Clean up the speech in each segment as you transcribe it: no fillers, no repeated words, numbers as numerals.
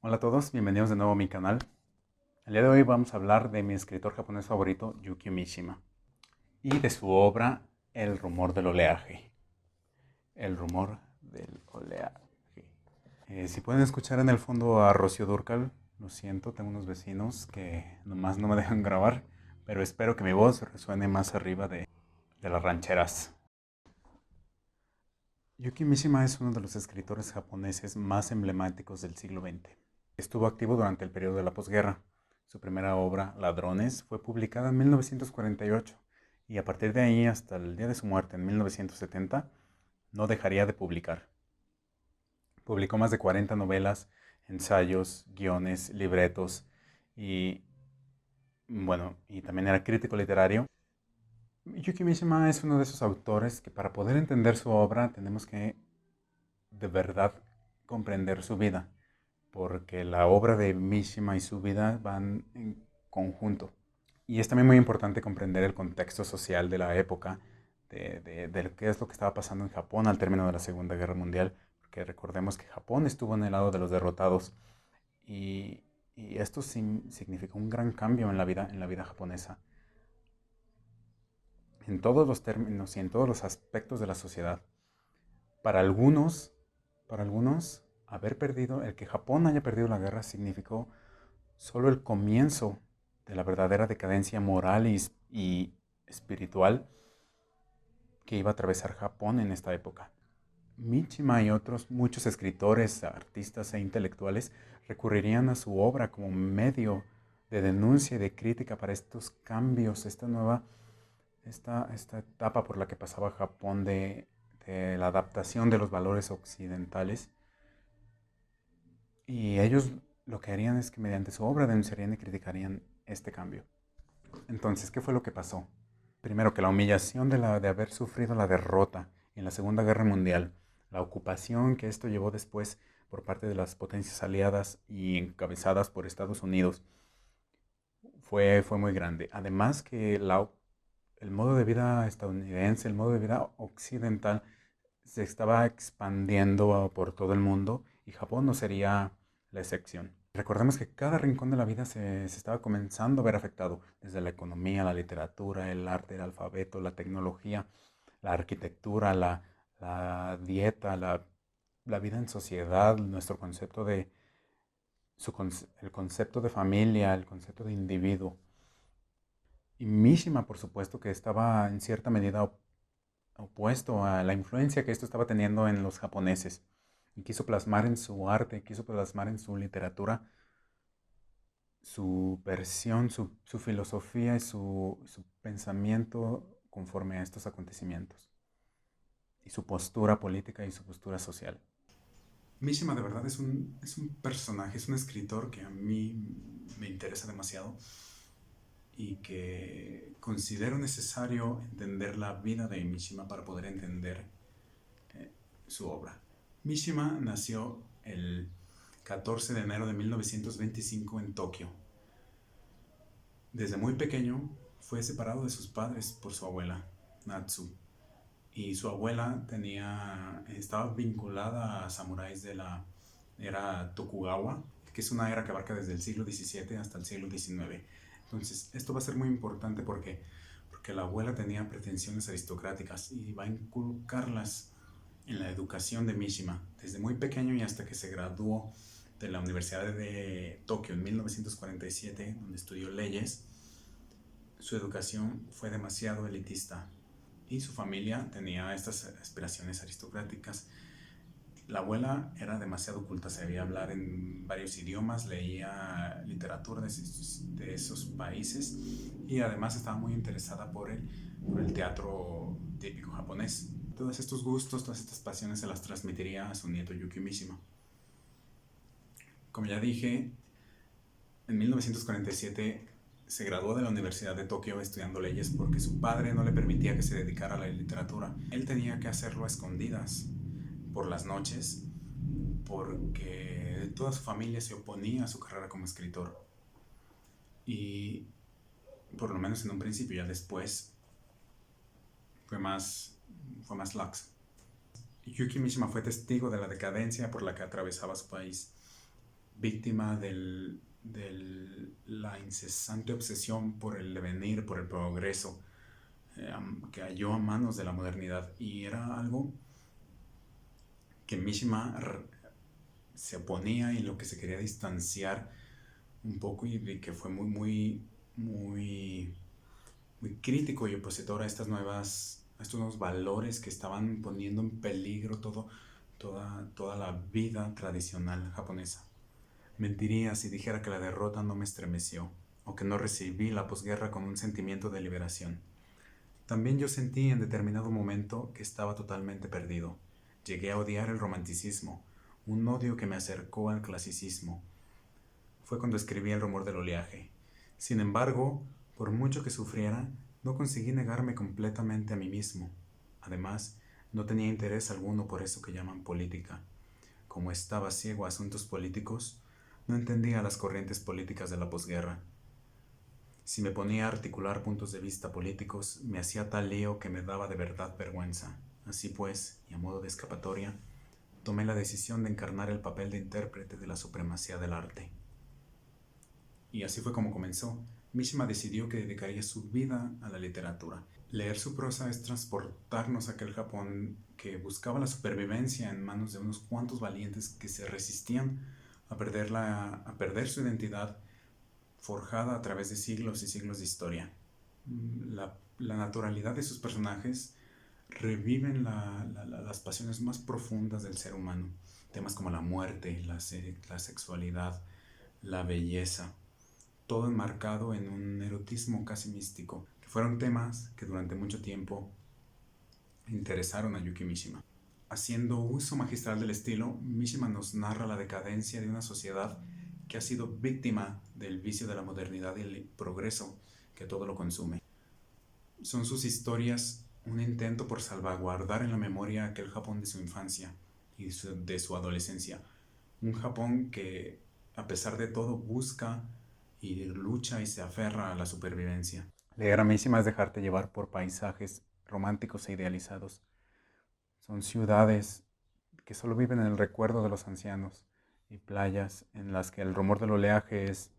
Hola a todos, bienvenidos de nuevo a mi canal. El día de hoy vamos a hablar de mi escritor japonés favorito, Yukio Mishima, y de su obra El rumor del oleaje. El rumor del oleaje. Si pueden escuchar en el fondo a Rocío Dúrcal, lo siento, tengo unos vecinos que nomás no me dejan grabar, pero espero que mi voz resuene más arriba de las rancheras. Yukio Mishima es uno de los escritores japoneses más emblemáticos del siglo XX. Estuvo activo durante el periodo de la posguerra. Su primera obra, Ladrones, fue publicada en 1948 y a partir de ahí hasta el día de su muerte en 1970 no dejaría de publicar. Publicó más de 40 novelas, ensayos, guiones, libretos y y también era crítico literario. Yuki Mishima es uno de esos autores que para poder entender su obra tenemos que de verdad comprender su vida, porque la obra de Mishima y su vida van en conjunto. Y es también muy importante comprender el contexto social de la época, de qué es lo que estaba pasando en Japón al término de la Segunda Guerra Mundial, porque recordemos que Japón estuvo en el lado de los derrotados y, y esto significó un gran cambio en la vida japonesa, en todos los términos y en todos los aspectos de la sociedad. Para algunos, para algunos, el que Japón haya perdido la guerra significó solo el comienzo de la verdadera decadencia moral y espiritual que iba a atravesar Japón en esta época. Mishima y otros muchos escritores, artistas e intelectuales recurrirían a su obra como medio de denuncia y de crítica para estos cambios, esta etapa por la que pasaba Japón de la adaptación de los valores occidentales. Y ellos lo que harían es que mediante su obra denunciarían y criticarían este cambio. Entonces, ¿qué fue lo que pasó? Primero, que la humillación de haber sufrido la derrota en la Segunda Guerra Mundial, la ocupación que esto llevó después por parte de las potencias aliadas y encabezadas por Estados Unidos, fue muy grande. Además que el modo de vida estadounidense, el modo de vida occidental, se estaba expandiendo por todo el mundo y Japón no sería la excepción. Recordemos que cada rincón de la vida se estaba comenzando a ver afectado, desde la economía, la literatura, el arte, el alfabeto, la tecnología, la arquitectura, la dieta, la vida en sociedad, nuestro concepto el concepto de familia, el concepto de individuo. Y Mishima, por supuesto, que estaba en cierta medida opuesto a la influencia que esto estaba teniendo en los japoneses. Y quiso plasmar en su arte, quiso plasmar en su literatura su versión, su filosofía y su pensamiento conforme a estos acontecimientos. Y su postura política y su postura social. Mishima de verdad es un personaje, es un escritor que a mí me interesa demasiado y que considero necesario entender la vida de Mishima para poder entender su obra. Mishima nació el 14 de enero de 1925 en Tokio. Desde muy pequeño fue separado de sus padres por su abuela, Natsu. Y su abuela estaba vinculada a samuráis de la era Tokugawa, que es una era que abarca desde el siglo XVII hasta el siglo XIX. Entonces, esto va a ser muy importante porque la abuela tenía pretensiones aristocráticas y va a inculcarlas en la educación de Mishima, desde muy pequeño y hasta que se graduó de la Universidad de Tokio en 1947, donde estudió leyes. Su educación fue demasiado elitista y su familia tenía estas aspiraciones aristocráticas. La abuela era demasiado culta, sabía hablar en varios idiomas, leía literatura de esos países y además estaba muy interesada por el teatro típico japonés. Todos estos gustos, todas estas pasiones se las transmitiría a su nieto Yukio Mishima. Como ya dije, en 1947 se graduó de la Universidad de Tokio estudiando leyes porque su padre no le permitía que se dedicara a la literatura. Él tenía que hacerlo a escondidas por las noches porque toda su familia se oponía a su carrera como escritor. Y por lo menos en un principio, ya después fue más, fue más lax. Yuki Mishima fue testigo de la decadencia por la que atravesaba su país. víctima de la incesante obsesión por el devenir, por el progreso, que halló a manos de la modernidad. Y era algo que Mishima se oponía y lo que se quería distanciar un poco, y que fue muy, muy crítico y opositor a a estos nuevos valores que estaban poniendo en peligro toda la vida tradicional japonesa. Mentiría si dijera que la derrota no me estremeció, o que no recibí la posguerra con un sentimiento de liberación. También yo sentí en determinado momento que estaba totalmente perdido. Llegué a odiar el romanticismo, un odio que me acercó al clasicismo. Fue cuando escribí El rumor del oleaje. Sin embargo, por mucho que sufriera, no conseguí negarme completamente a mí mismo. Además, no tenía interés alguno por eso que llaman política. Como estaba ciego a asuntos políticos, no entendía las corrientes políticas de la posguerra. Si me ponía a articular puntos de vista políticos, me hacía tal lío que me daba de verdad vergüenza. Así pues, y a modo de escapatoria, tomé la decisión de encarnar el papel de intérprete de la supremacía del arte. Y así fue como comenzó. Mishima decidió que dedicaría su vida a la literatura. Leer su prosa es transportarnos a aquel Japón que buscaba la supervivencia en manos de unos cuantos valientes que se resistían a perder su identidad forjada a través de siglos y siglos de historia. La naturalidad de sus personajes reviven las pasiones más profundas del ser humano. Temas como la muerte, la sexualidad, la belleza, todo enmarcado en un erotismo casi místico, que fueron temas que durante mucho tiempo interesaron a Yuki Mishima. Haciendo uso magistral del estilo, Mishima nos narra la decadencia de una sociedad que ha sido víctima del vicio de la modernidad y el progreso que todo lo consume. Son sus historias un intento por salvaguardar en la memoria aquel Japón de su infancia y de su adolescencia. Un Japón que, a pesar de todo, busca y lucha y se aferra a la supervivencia. Leer a Mishima es dejarte llevar por paisajes románticos e idealizados. Son ciudades que solo viven en el recuerdo de los ancianos y playas en las que el rumor del oleaje es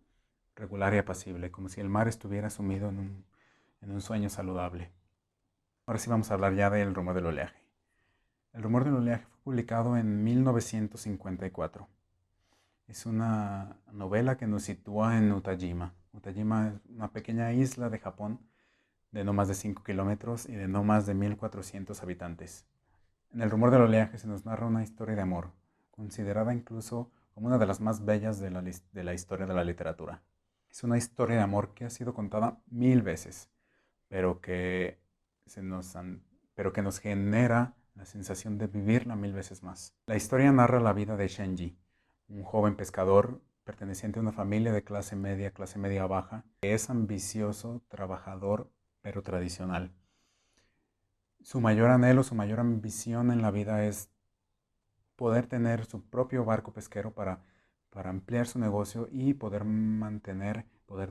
regular y apacible, como si el mar estuviera sumido en un sueño saludable. Ahora sí vamos a hablar ya del rumor del oleaje. El rumor del oleaje fue publicado en 1954. Es una novela que nos sitúa en Utajima. Utajima es una pequeña isla de Japón de no más de 5 kilómetros y de no más de 1.400 habitantes. En El rumor del oleaje se nos narra una historia de amor, considerada incluso como una de las más bellas de la historia de la literatura. Es una historia de amor que ha sido contada 1000 veces, pero que, se nos han- pero que nos genera la sensación de vivirla 1000 veces más. La historia narra la vida de Shenji, un joven pescador perteneciente a una familia de clase media baja, que es ambicioso, trabajador, pero tradicional. Su mayor anhelo, su mayor ambición en la vida es poder tener su propio barco pesquero para ampliar su negocio y poder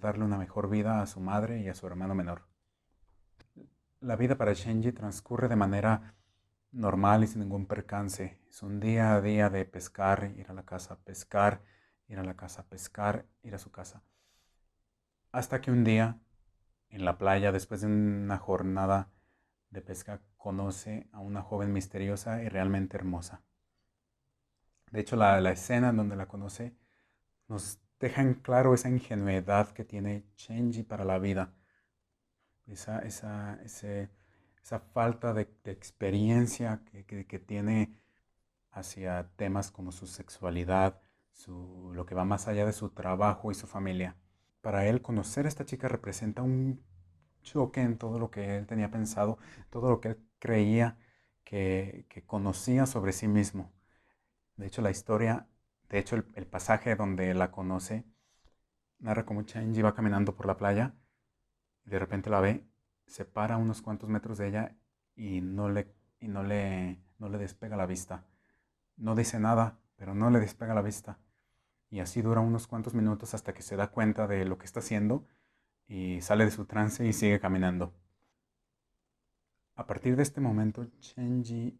darle una mejor vida a su madre y a su hermano menor. La vida para Shenji transcurre de manera normal y sin ningún percance. Es un día a día de pescar, ir a la casa, pescar, ir a la casa, pescar, ir a su casa. Hasta que un día, en la playa, después de una jornada de pesca, conoce a una joven misteriosa y realmente hermosa. De hecho, la escena en donde la conoce nos deja en claro esa ingenuidad que tiene Shenji para la vida, esa, esa, ese- esa falta de experiencia que tiene hacia temas como su sexualidad, lo que va más allá de su trabajo y su familia. Para él, conocer a esta chica representa un choque en todo lo que él tenía pensado, todo lo que él creía que conocía sobre sí mismo. De hecho, el pasaje donde la conoce, narra cómo Shenji va caminando por la playa y de repente la ve, se para a unos cuantos metros de ella y no le despega la vista. No dice nada, pero no le despega la vista. Y así dura unos cuantos minutos hasta que se da cuenta de lo que está haciendo y sale de su trance y sigue caminando. A partir de este momento, Shenji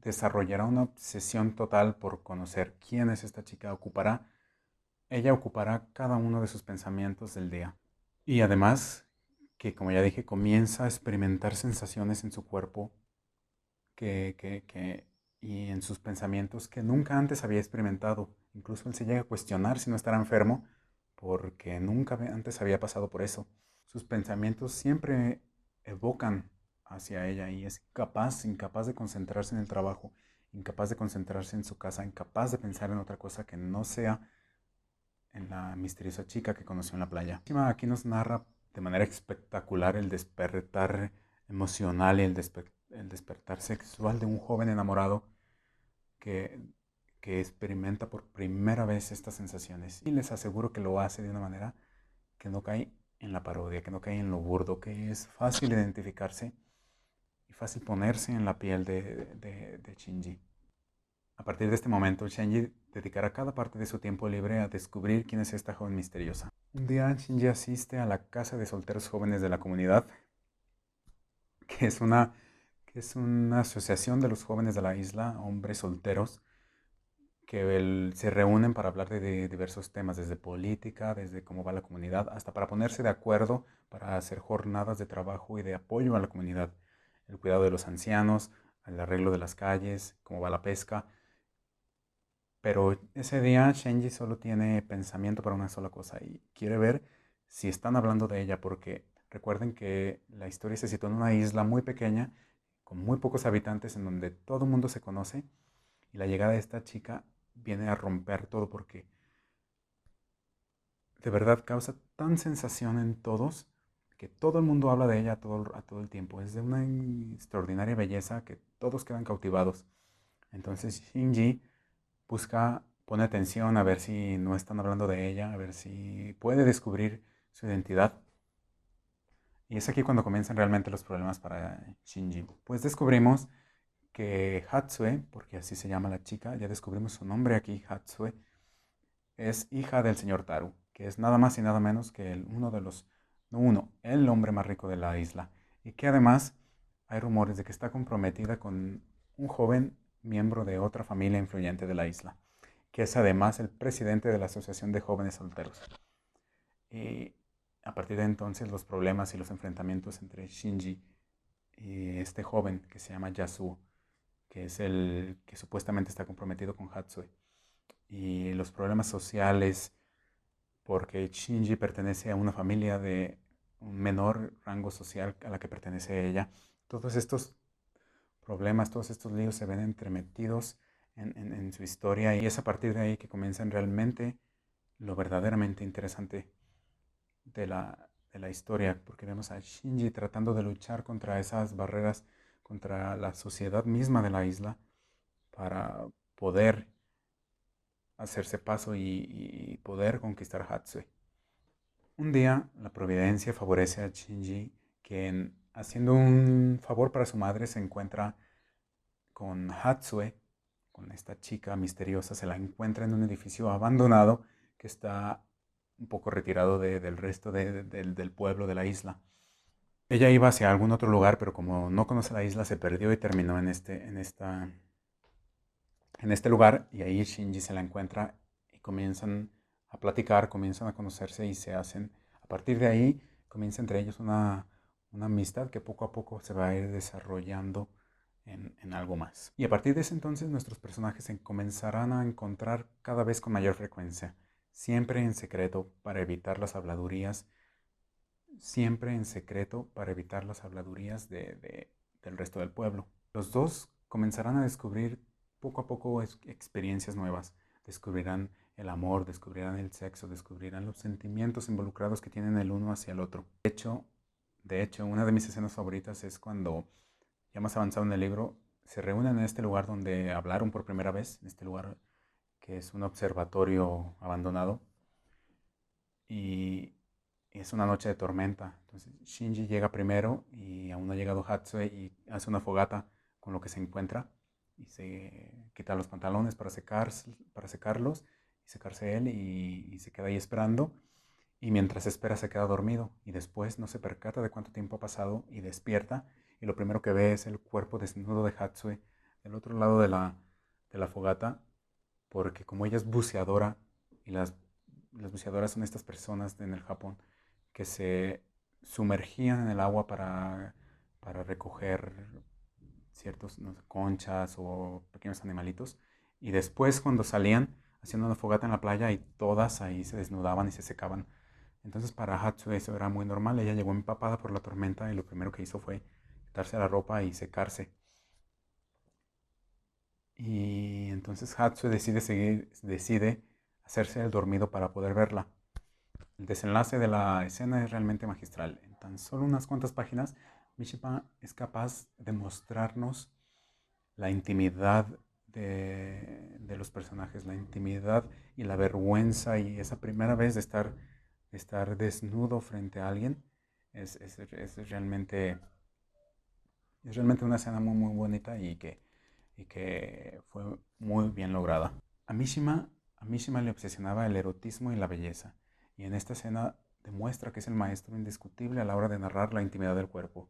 desarrollará una obsesión total por conocer quién es esta chica. Ocupará ella ocupará cada uno de sus pensamientos del día. Y además, que como ya dije, comienza a experimentar sensaciones en su cuerpo y en sus pensamientos que nunca antes había experimentado. Incluso él se llega a cuestionar si no estará enfermo porque nunca antes había pasado por eso. Sus pensamientos siempre evocan hacia ella y es incapaz de concentrarse en el trabajo, incapaz de concentrarse en su casa, incapaz de pensar en otra cosa que no sea en la misteriosa chica que conoció en la playa. Aquí nos narra de manera espectacular el despertar emocional y el despertar sexual de un joven enamorado que, que experimenta por primera vez estas sensaciones. Y les aseguro que lo hace de una manera que no cae en la parodia, que no cae en lo burdo, que es fácil identificarse y fácil ponerse en la piel de Shinji. A partir de este momento, Shinji dedicará cada parte de su tiempo libre a descubrir quién es esta joven misteriosa. Un día, Shinji asiste a la casa de solteros jóvenes de la comunidad, que es una, que es una asociación de los jóvenes de la isla, hombres solteros, que se reúnen para hablar de diversos temas, desde política, desde cómo va la comunidad, hasta para ponerse de acuerdo para hacer jornadas de trabajo y de apoyo a la comunidad. El cuidado de los ancianos, el arreglo de las calles, cómo va la pesca. Pero ese día Shenji solo tiene pensamiento para una sola cosa y quiere ver si están hablando de ella, porque recuerden que la historia se sitúa en una isla muy pequeña, con muy pocos habitantes, en donde todo el mundo se conoce, y la llegada de esta chica viene a romper todo porque de verdad causa tan sensación en todos que todo el mundo habla de ella a todo el tiempo. Es de una extraordinaria belleza que todos quedan cautivados. Entonces Shinji pone atención a ver si no están hablando de ella, a ver si puede descubrir su identidad. Y es aquí cuando comienzan realmente los problemas para Shinji. Pues descubrimos que Hatsue, porque así se llama la chica, ya descubrimos su nombre aquí, Hatsue, es hija del señor Taru, que es nada más y nada menos que el hombre más rico de la isla. Y que además hay rumores de que está comprometida con un joven miembro de otra familia influyente de la isla, que es además el presidente de la Asociación de Jóvenes Solteros. Y a partir de entonces los problemas y los enfrentamientos entre Shinji y este joven que se llama Yasuo, que es el que supuestamente está comprometido con Hatsue, y los problemas sociales porque Shinji pertenece a una familia de un menor rango social a la que pertenece ella. Todos estos problemas, todos estos líos se ven entremetidos en su historia y es a partir de ahí que comienzan realmente lo verdaderamente interesante de la historia, porque vemos a Shinji tratando de luchar contra esas barreras, contra la sociedad misma de la isla, para poder hacerse paso y poder conquistar Hatsue. Un día, la providencia favorece a Shinji, que haciendo un favor para su madre se encuentra con Hatsue, con esta chica misteriosa, se la encuentra en un edificio abandonado que está un poco retirado del resto del pueblo de la isla. Ella iba hacia algún otro lugar, pero como no conoce la isla, se perdió y terminó en este lugar. Y ahí Shinji se la encuentra y comienzan a platicar, comienzan a conocerse y se hacen. A partir de ahí comienza entre ellos una amistad que poco a poco se va a ir desarrollando en algo más. Y a partir de ese entonces nuestros personajes se comenzarán a encontrar cada vez con mayor frecuencia, siempre en secreto para evitar las habladurías, siempre en secreto para evitar las habladurías del resto del pueblo. Los dos comenzarán a descubrir poco a poco experiencias nuevas, descubrirán el amor, descubrirán el sexo, descubrirán los sentimientos involucrados que tienen el uno hacia el otro. De hecho, una de mis escenas favoritas es cuando, ya más avanzado en el libro, se reúnen en este lugar donde hablaron por primera vez, en este lugar que es un observatorio abandonado, y es una noche de tormenta. Entonces Shinji llega primero y aún no ha llegado Hatsue y hace una fogata con lo que se encuentra y se quita los pantalones para secarlos y secarse él y se queda ahí esperando. Y mientras espera se queda dormido y después no se percata de cuánto tiempo ha pasado y despierta y lo primero que ve es el cuerpo desnudo de Hatsue del otro lado de la fogata, porque como ella es buceadora y las Las buceadoras son estas personas en el Japón que se sumergían en el agua para recoger ciertos, no sé, conchas o pequeños animalitos. Y después cuando salían haciendo una fogata en la playa y todas ahí se desnudaban y se secaban. Entonces para Hatsue eso era muy normal. Ella llegó empapada por la tormenta y lo primero que hizo fue quitarse la ropa y secarse. Y entonces Hatsue decide hacerse el dormido para poder verla. El desenlace de la escena es realmente magistral. En tan solo unas cuantas páginas, Mishima es capaz de mostrarnos la intimidad de los personajes, la intimidad y la vergüenza y esa primera vez de estar desnudo frente a alguien es realmente una escena muy, muy bonita y que fue muy bien lograda. A Mishima, a Mishima le obsesionaba el erotismo y la belleza, y en esta escena demuestra que es el maestro indiscutible a la hora de narrar la intimidad del cuerpo.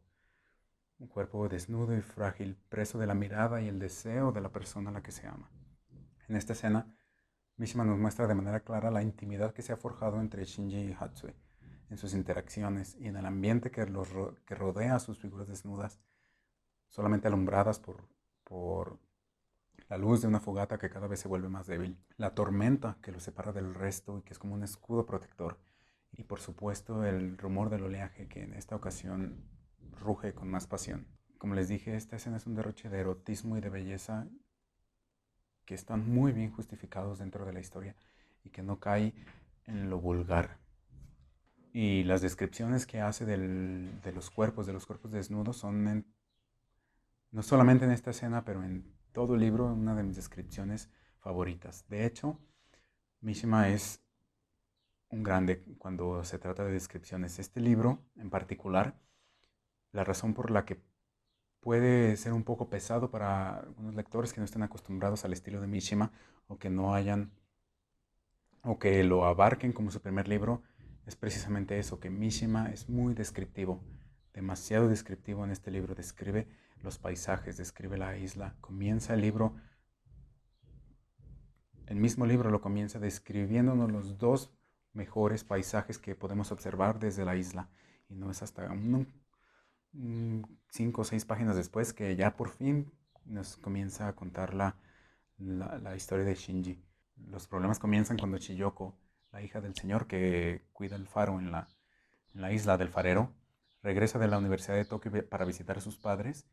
Un cuerpo desnudo y frágil, preso de la mirada y el deseo de la persona a la que se ama. En esta escena, Mishima nos muestra de manera clara la intimidad que se ha forjado entre Shinji y Hatsue, en sus interacciones y en el ambiente que rodea a sus figuras desnudas, solamente alumbradas por la luz de una fogata que cada vez se vuelve más débil, la tormenta que los separa del resto y que es como un escudo protector, y por supuesto el rumor del oleaje que en esta ocasión ruge con más pasión. Como les dije, esta escena es un derroche de erotismo y de belleza que están muy bien justificados dentro de la historia y que no cae en lo vulgar. Y las descripciones que hace de los cuerpos desnudos, no solamente en esta escena, pero en todo el libro, una de mis descripciones favoritas. De hecho, Mishima es un grande cuando se trata de descripciones. Este libro, en particular, la razón por la que puede ser un poco pesado para algunos lectores que no estén acostumbrados al estilo de Mishima o que no hayan o que lo abarquen como su primer libro, es precisamente eso, que Mishima es muy descriptivo, demasiado descriptivo en este libro. Describe los paisajes, describe la isla. Comienza el libro, el mismo libro lo comienza describiéndonos los dos mejores paisajes que podemos observar desde la isla. Y no es hasta 5 o 6 páginas después que ya por fin nos comienza a contar la historia de Shinji. Los problemas comienzan cuando Chiyoko, la hija del señor que cuida el faro en la isla del farero, regresa de la Universidad de Tokio para visitar a sus padres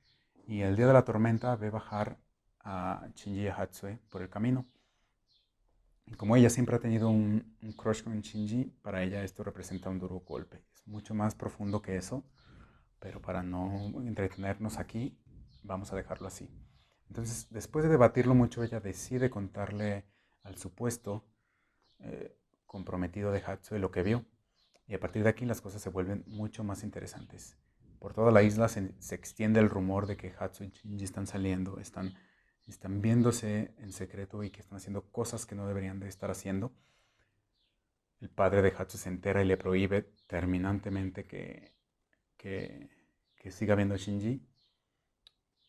y el día de la tormenta ve bajar a Shinji y a Hatsue por el camino. Y como ella siempre ha tenido un crush con Shinji, para ella esto representa un duro golpe. Es mucho más profundo que eso, pero para no entretenernos aquí, vamos a dejarlo así. Entonces, después de debatirlo mucho, ella decide contarle al supuesto comprometido de Hatsue lo que vio. Y a partir de aquí las cosas se vuelven mucho más interesantes. Por toda la isla se extiende el rumor de que Hatsue y Shinji están saliendo, están viéndose en secreto y que están haciendo cosas que no deberían de estar haciendo. El padre de Hatsue se entera y le prohíbe terminantemente que, que siga viendo a Shinji,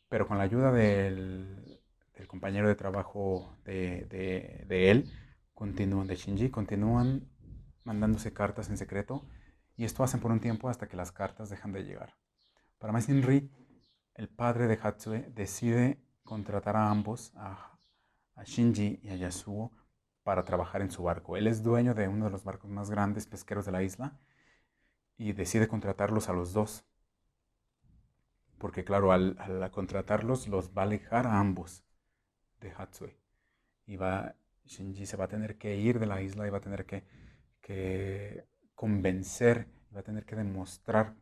pero con la ayuda del compañero de trabajo de él, de Shinji, continúan mandándose cartas en secreto y esto hacen por un tiempo hasta que las cartas dejan de llegar. Para más Shinri, el padre de Hatsue decide contratar a ambos, a Shinji y a Yasuo, para trabajar en su barco. Él es dueño de uno de los barcos más grandes pesqueros de la isla y decide contratarlos a los dos. Porque claro, al contratarlos los va a alejar a ambos de Hatsue. Y Shinji se va a tener que ir de la isla y va a tener que convencer, va a tener que demostrar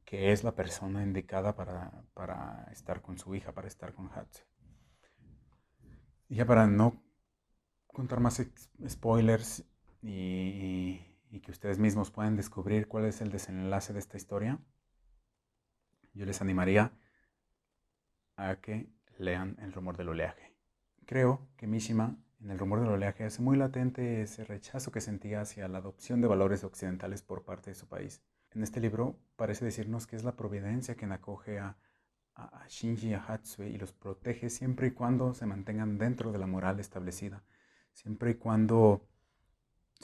que es la persona indicada para estar con su hija, para estar con Hatsue. Y ya para no contar más spoilers y que ustedes mismos puedan descubrir cuál es el desenlace de esta historia, yo les animaría a que lean El rumor del oleaje. Creo que Mishima, en El rumor del oleaje, hace muy latente ese rechazo que sentía hacia la adopción de valores occidentales por parte de su país. En este libro parece decirnos que es la providencia quien acoge a Shinji y a Hatsue y los protege siempre y cuando se mantengan dentro de la moral establecida, siempre y cuando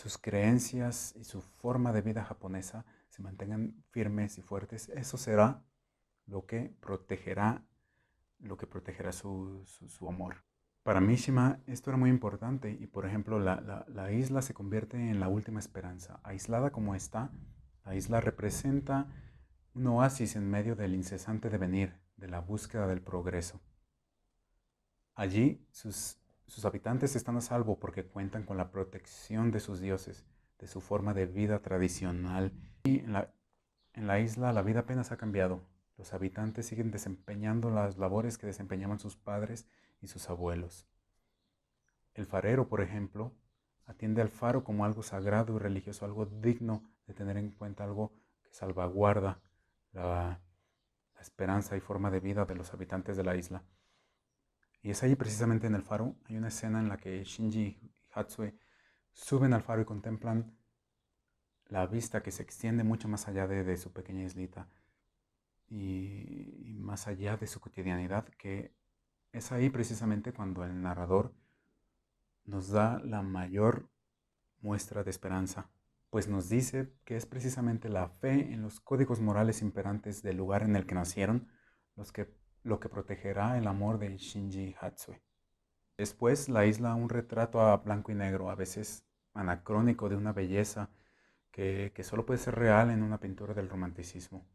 sus creencias y su forma de vida japonesa se mantengan firmes y fuertes, eso será lo que protegerá, su amor. Para Mishima esto era muy importante y, por ejemplo, la isla se convierte en la última esperanza. Aislada como está, la isla representa un oasis en medio del incesante devenir, de la búsqueda del progreso. Allí sus habitantes están a salvo porque cuentan con la protección de sus dioses, de su forma de vida tradicional. Y en la isla la vida apenas ha cambiado. Los habitantes siguen desempeñando las labores que desempeñaban sus padres y sus abuelos. El farero, por ejemplo, atiende al faro como algo sagrado y religioso, algo digno de tener en cuenta, algo que salvaguarda la esperanza y forma de vida de los habitantes de la isla. Y es ahí precisamente en el faro, hay una escena en la que Shinji y Hatsue suben al faro y contemplan la vista que se extiende mucho más allá de su pequeña islita y más allá de su cotidianidad, que es ahí precisamente cuando el narrador nos da la mayor muestra de esperanza, pues nos dice que es precisamente la fe en los códigos morales imperantes del lugar en el que nacieron lo que protegerá el amor de Shinji Hatsue. Después, la isla, un retrato a blanco y negro, a veces anacrónico de una belleza que solo puede ser real en una pintura del romanticismo.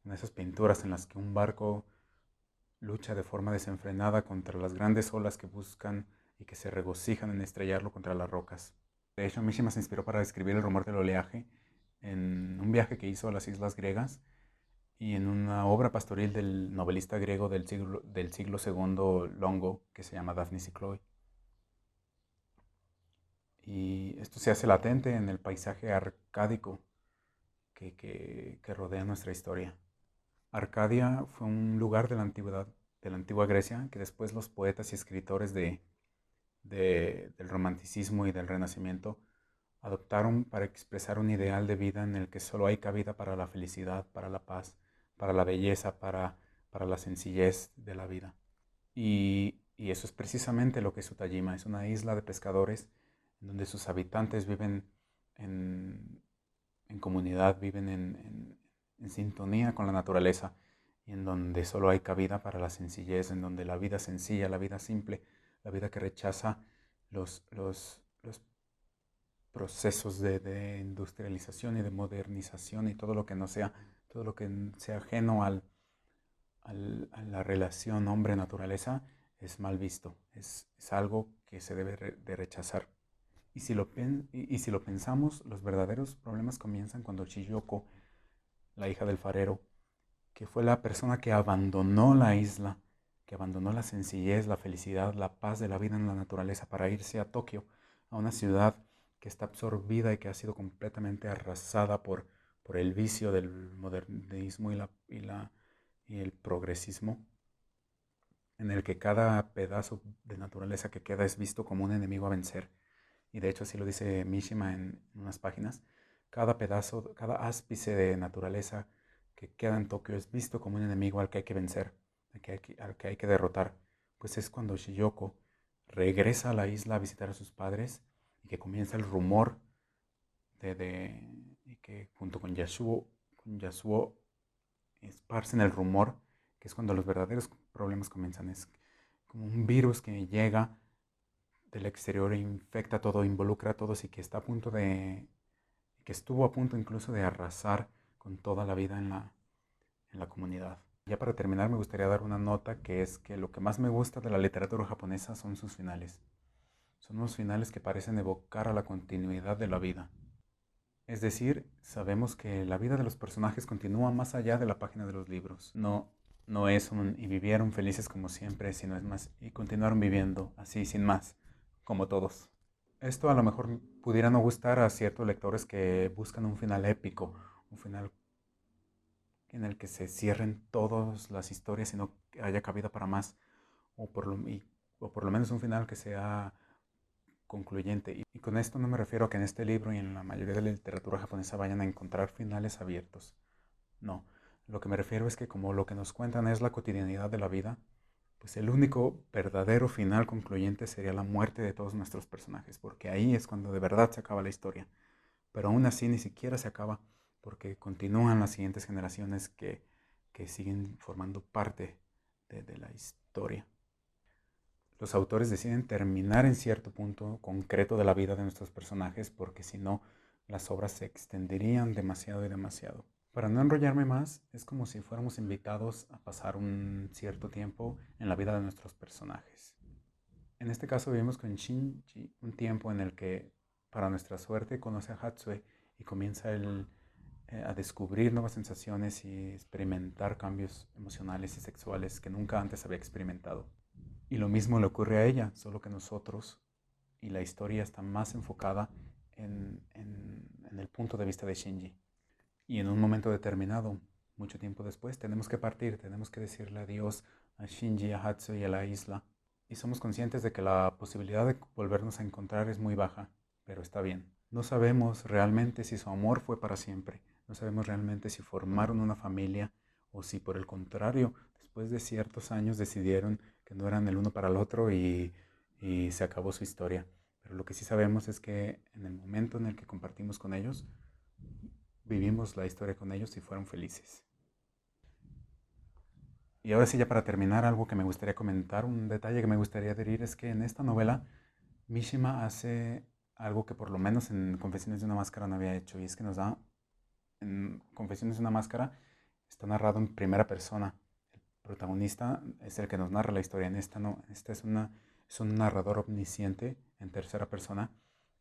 En esas pinturas en las que un barco lucha de forma desenfrenada contra las grandes olas que buscan y que se regocijan en estrellarlo contra las rocas. De hecho, Mishima se inspiró para describir el rumor del oleaje en un viaje que hizo a las islas griegas y en una obra pastoril del novelista griego del siglo II Longo que se llama Daphnis y Chloe. Y esto se hace latente en el paisaje arcádico que rodea nuestra historia. Arcadia fue un lugar de la antigüedad, de la antigua Grecia, que después los poetas y escritores del romanticismo y del renacimiento adoptaron para expresar un ideal de vida en el que solo hay cabida para la felicidad, para la paz, para la belleza, para la sencillez de la vida. Y eso es precisamente lo que es Utajima, es una isla de pescadores en donde sus habitantes viven en comunidad, viven en sintonía con la naturaleza y en donde solo hay cabida para la sencillez, en donde la vida sencilla, la vida simple, la vida que rechaza los procesos de industrialización y de modernización y todo lo que no sea, todo lo que sea ajeno a la relación hombre-naturaleza es mal visto, es algo que se debe de rechazar. Y si lo pensamos, los verdaderos problemas comienzan cuando Chiyoko, la hija del farero, que fue la persona que abandonó la isla, que abandonó la sencillez, la felicidad, la paz de la vida en la naturaleza para irse a Tokio, a una ciudad que está absorbida y que ha sido completamente arrasada por el vicio del modernismo y el progresismo, en el que cada pedazo de naturaleza que queda es visto como un enemigo a vencer. Y de hecho así lo dice Mishima en unas páginas. Cada pedazo, cada ápice de naturaleza que queda en Tokio es visto como un enemigo al que hay que vencer, al que hay que derrotar. Pues es cuando Shiyoko regresa a la isla a visitar a sus padres y que comienza el rumor y que junto con Yasuo esparcen el rumor, que es cuando los verdaderos problemas comienzan. Es como un virus que llega del exterior e infecta todo, involucra a todos y que que estuvo a punto incluso de arrasar con toda la vida en la comunidad. Ya para terminar me gustaría dar una nota que es que lo que más me gusta de la literatura japonesa son sus finales. Son unos finales que parecen evocar a la continuidad de la vida. Es decir, sabemos que la vida de los personajes continúa más allá de la página de los libros. No es un y vivieron felices como siempre, sino es más y continuaron viviendo así sin más, como todos. Esto a lo mejor pudiera no gustar a ciertos lectores que buscan un final épico, un final en el que se cierren todas las historias y no haya cabida para más, o por lo menos un final que sea concluyente. Y con esto no me refiero a que en este libro y en la mayoría de la literatura japonesa vayan a encontrar finales abiertos. No, lo que me refiero es que como lo que nos cuentan es la cotidianidad de la vida, pues el único verdadero final concluyente sería la muerte de todos nuestros personajes, porque ahí es cuando de verdad se acaba la historia. Pero aún así ni siquiera se acaba, porque continúan las siguientes generaciones que siguen formando parte de la historia. Los autores deciden terminar en cierto punto concreto de la vida de nuestros personajes, porque si no, las obras se extenderían demasiado y demasiado. Para no enrollarme más, es como si fuéramos invitados a pasar un cierto tiempo en la vida de nuestros personajes. En este caso vivimos con Shinji un tiempo en el que, para nuestra suerte, conoce a Hatsue y comienza a descubrir nuevas sensaciones y experimentar cambios emocionales y sexuales que nunca antes había experimentado. Y lo mismo le ocurre a ella, solo que nosotros, y la historia está más enfocada en el punto de vista de Shinji. Y en un momento determinado, mucho tiempo después, tenemos que partir, tenemos que decirle adiós a Shinji, a Hatsue y a la isla. Y somos conscientes de que la posibilidad de volvernos a encontrar es muy baja, pero está bien. No sabemos realmente si su amor fue para siempre. No sabemos realmente si formaron una familia o si por el contrario, después de ciertos años decidieron que no eran el uno para el otro y se acabó su historia. Pero lo que sí sabemos es que en el momento en el que compartimos con ellos, vivimos la historia con ellos y fueron felices. Y ahora sí, ya para terminar, algo que me gustaría comentar, un detalle que me gustaría adherir es que en esta novela Mishima hace algo que por lo menos en Confesiones de una Máscara no había hecho, y es que nos da, en Confesiones de una Máscara está narrado en primera persona. El protagonista es el que nos narra la historia. En esta no, esta es un narrador omnisciente en tercera persona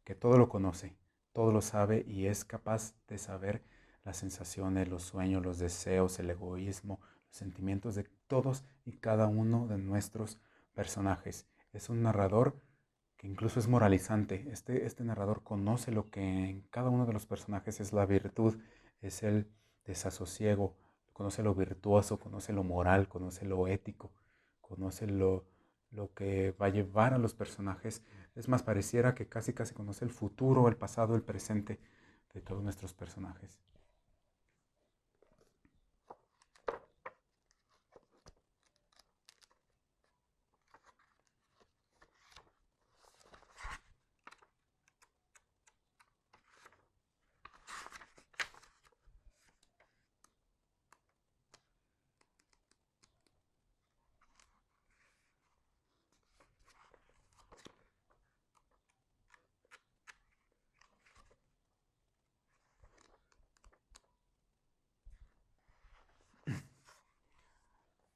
que todo lo conoce, todo lo sabe y es capaz de saber las sensaciones, los sueños, los deseos, el egoísmo, los sentimientos de todos y cada uno de nuestros personajes. Es un narrador que incluso es moralizante. Este narrador conoce lo que en cada uno de los personajes es la virtud, es el desasosiego, conoce lo virtuoso, conoce lo moral, conoce lo ético, conoce lo que va a llevar a los personajes. Es más, pareciera que casi casi conoce el futuro, el pasado, el presente de todos nuestros personajes.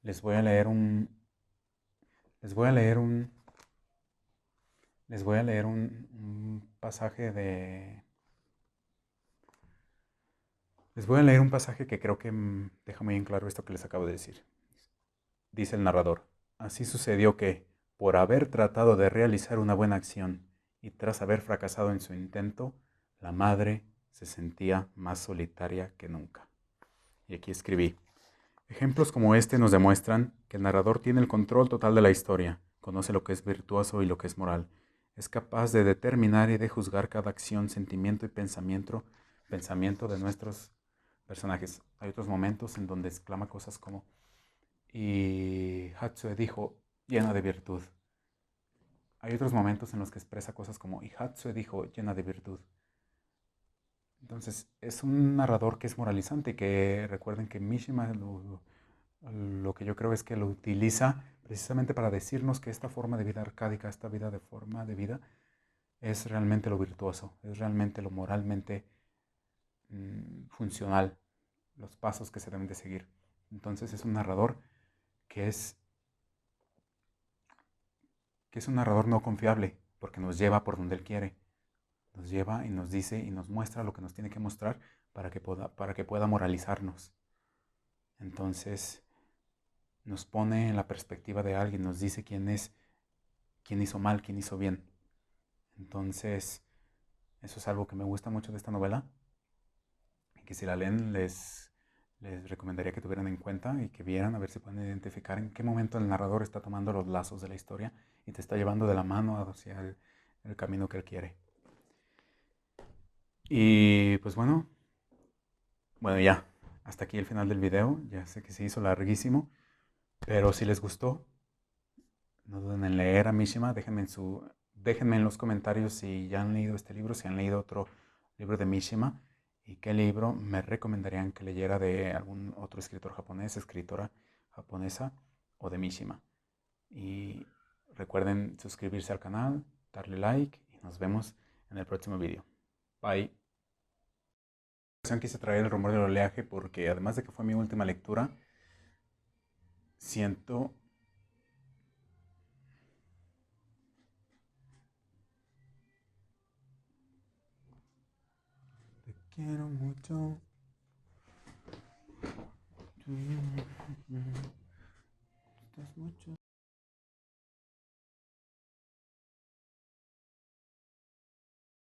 Les voy a leer un, les voy a leer un, les voy a leer un pasaje de, les voy a leer un pasaje que creo que deja muy en claro esto que les acabo de decir. Dice el narrador: así sucedió que, por haber tratado de realizar una buena acción y tras haber fracasado en su intento, la madre se sentía más solitaria que nunca. Y aquí escribí: ejemplos como este nos demuestran que el narrador tiene el control total de la historia, conoce lo que es virtuoso y lo que es moral, es capaz de determinar y de juzgar cada acción, sentimiento y pensamiento de nuestros personajes. Hay otros momentos en donde exclama cosas como: y Hatsue dijo, llena de virtud. Hay otros momentos en los que expresa cosas como: y Hatsue dijo, llena de virtud. Entonces, es un narrador que es moralizante y que recuerden que Mishima lo que yo creo es que lo utiliza precisamente para decirnos que esta forma de vida arcádica, esta vida de forma de vida, es realmente lo virtuoso, es realmente lo moralmente funcional, los pasos que se deben de seguir. Entonces es un narrador que es que es un narrador no confiable, porque nos lleva por donde él quiere. Nos lleva y nos dice y nos muestra lo que nos tiene que mostrar para que pueda moralizarnos. Entonces nos pone en la perspectiva de alguien, nos dice quién es, quién hizo mal, quién hizo bien. Entonces, eso es algo que me gusta mucho de esta novela y que si la leen les recomendaría que tuvieran en cuenta y que vieran a ver si pueden identificar en qué momento el narrador está tomando los lazos de la historia y te está llevando de la mano hacia el camino que él quiere. Y pues bueno ya, hasta aquí el final del video. Ya sé que se hizo larguísimo, pero si les gustó, No duden en leer a Mishima. Déjenme en los comentarios si ya han leído este libro, si han leído otro libro de Mishima y qué libro me recomendarían que leyera de algún otro escritor japonés, escritora japonesa o de Mishima. Y recuerden suscribirse al canal, darle like y nos vemos en el próximo video. Bye. Quise traer El rumor del oleaje porque además de que fue mi última lectura, siento... Te quiero mucho. Estás mucho.